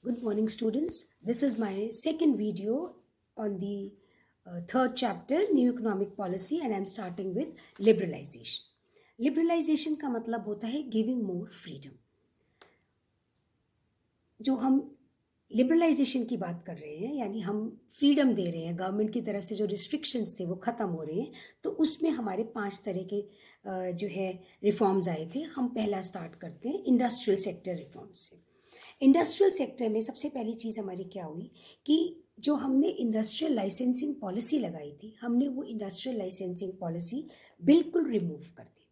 Good morning, students. This is my second video on the third chapter, New Economic Policy, and I'm starting with liberalization. Liberalization का मतलब होता है giving more freedom. जो हम liberalisation की बात कर रहे हैं, यानी हम फ्रीडम दे रहे हैं, गवर्नमेंट की तरफ से जो रिस्ट्रिक्शंस थे वो ख़त्म हो रहे हैं, तो उसमें हमारे 5 तरह के जो है रिफॉर्म्स आए थे. हम पहला स्टार्ट करते हैं इंडस्ट्रियल सेक्टर रिफॉर्म्स से. इंडस्ट्रियल सेक्टर में सबसे पहली चीज़ हमारी क्या हुई कि जो हमने इंडस्ट्रियल लाइसेंसिंग पॉलिसी लगाई थी, हमने वो इंडस्ट्रियल लाइसेंसिंग पॉलिसी बिल्कुल रिमूव कर दी.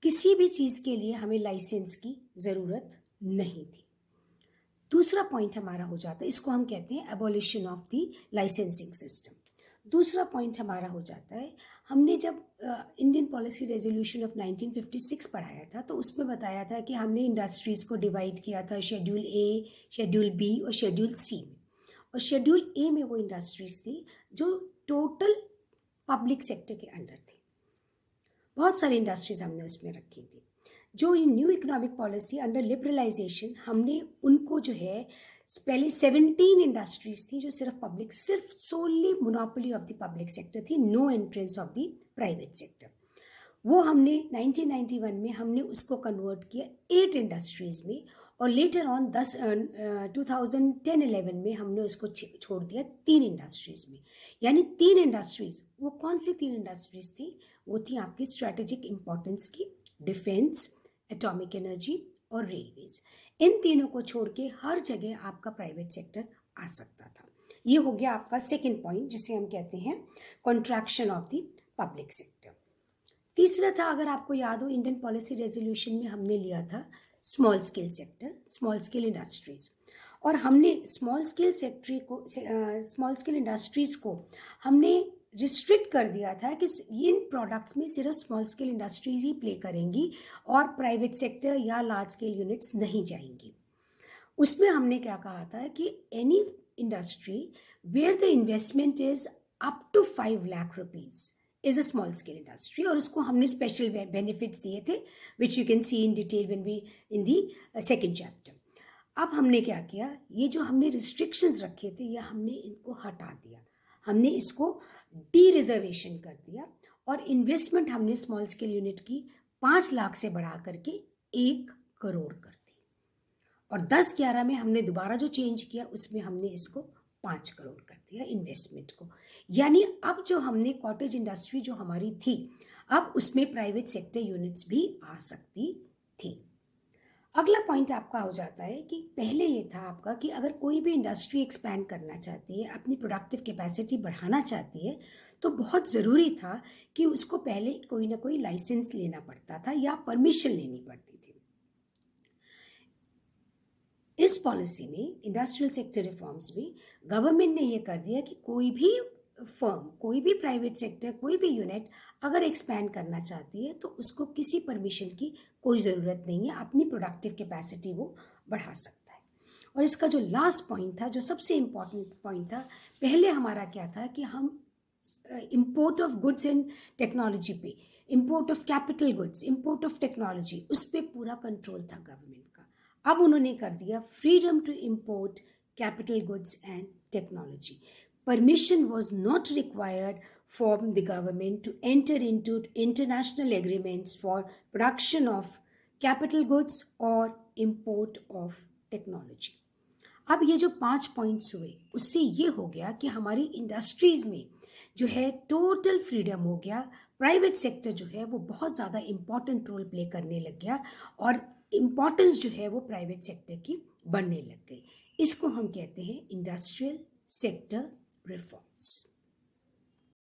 किसी भी चीज़ के लिए हमें लाइसेंस की ज़रूरत नहीं थी. दूसरा पॉइंट हमारा हो जाता है, इसको हम कहते हैं abolition of the licensing system. दूसरा पॉइंट हमारा हो जाता है, हमने जब इंडियन पॉलिसी रेजोल्यूशन ऑफ 1956 पढ़ाया था तो उसमें बताया था कि हमने इंडस्ट्रीज़ को डिवाइड किया था शेड्यूल ए, शेड्यूल बी और शेड्यूल सी में. और शेड्यूल ए में वो इंडस्ट्रीज़ थी जो टोटल पब्लिक सेक्टर के अंडर थी. बहुत सारी इंडस्ट्रीज़ हमने उसमें रखी थी. जो new economic policy under liberalisation, हमने उनको जो है पहले 17 इंडस्ट्रीज थी जो सिर्फ solely monopoly of the public sector थी, no entrance of the private sector. वो हमने 1991 में हमने उसको कन्वर्ट किया 8 इंडस्ट्रीज़ में, और लेटर ऑन 2010-11 में हमने उसको छोड़ दिया 3 इंडस्ट्रीज़ में. यानी 3 इंडस्ट्रीज़, वो कौन सी 3 इंडस्ट्रीज़ थी? वो थी आपकी स्ट्रैटेजिक इंपॉर्टेंस की, डिफेंस, एटॉमिक एनर्जी और रेलवेज. इन तीनों को छोड़ के हर जगह आपका प्राइवेट सेक्टर आ सकता था. ये हो गया आपका सेकंड पॉइंट, जिसे हम कहते हैं contraction of the public sector. तीसरा था, अगर आपको याद हो, इंडियन पॉलिसी रेजोल्यूशन में हमने लिया था small scale sector, small scale industries. और हमने स्मॉल स्केल इंडस्ट्रीज को हमने रिस्ट्रिक्ट कर दिया था कि इन प्रोडक्ट्स में सिर्फ स्मॉल स्केल इंडस्ट्रीज ही प्ले करेंगी और प्राइवेट सेक्टर या लार्ज स्केल यूनिट्स नहीं जाएंगी. उसमें हमने क्या कहा था कि any industry where the investment is up to 5 lakh rupees is a small scale industry, और उसको हमने स्पेशल बेनिफिट्स दिए थे which you can see in detail when we in the second chapter. अब हमने क्या किया, ये जो हमने रिस्ट्रिक्शंस रखे थे ये हमने इनको हटा दिया. हमने इसको डी रिजर्वेशन कर दिया और इन्वेस्टमेंट हमने स्मॉल स्केल यूनिट की 5 लाख से बढ़ा करके 1 करोड़ कर दी. और 10-11 में हमने दोबारा जो चेंज किया उसमें हमने इसको 5 करोड़ कर दिया इन्वेस्टमेंट को. यानी अब जो हमने कॉटेज इंडस्ट्री जो हमारी थी, अब उसमें प्राइवेट सेक्टर यूनिट्स भी आ सकती थी. अगला पॉइंट आपका हो जाता है कि पहले ये था आपका कि अगर कोई भी इंडस्ट्री एक्सपैंड करना चाहती है, अपनी प्रोडक्टिव कैपेसिटी बढ़ाना चाहती है, तो बहुत ज़रूरी था कि उसको पहले कोई ना कोई लाइसेंस लेना पड़ता था या परमिशन लेनी पड़ती थी. इस पॉलिसी में, इंडस्ट्रियल सेक्टर रिफॉर्म्स में, गवर्नमेंट ने ये कर दिया कि कोई भी फर्म, कोई भी प्राइवेट सेक्टर, कोई भी यूनिट अगर एक्सपैंड करना चाहती है तो उसको किसी परमिशन की कोई ज़रूरत नहीं है, अपनी प्रोडक्टिव कैपेसिटी वो बढ़ा सकता है. और इसका जो लास्ट पॉइंट था, जो सबसे इम्पॉर्टेंट पॉइंट था, पहले हमारा क्या था कि हम import of goods and technology पे, import of capital goods, import of technology, उस पर पूरा कंट्रोल था गवर्नमेंट का. अब उन्होंने कर दिया freedom to import capital goods and technology. Permission was not required from the government to enter into international agreements for production of capital goods or import of technology. अब ये जो 5 पॉइंट्स हुए, उससे ये हो गया कि हमारी इंडस्ट्रीज़ में जो है टोटल फ्रीडम हो गया. प्राइवेट सेक्टर जो है वो बहुत ज़्यादा इम्पॉर्टेंट रोल प्ले करने लग गया और इम्पॉर्टेंस जो है वो प्राइवेट सेक्टर की बढ़ने लग गई. इसको हम कहते हैं इंडस्ट्रियल सेक्टर reforms.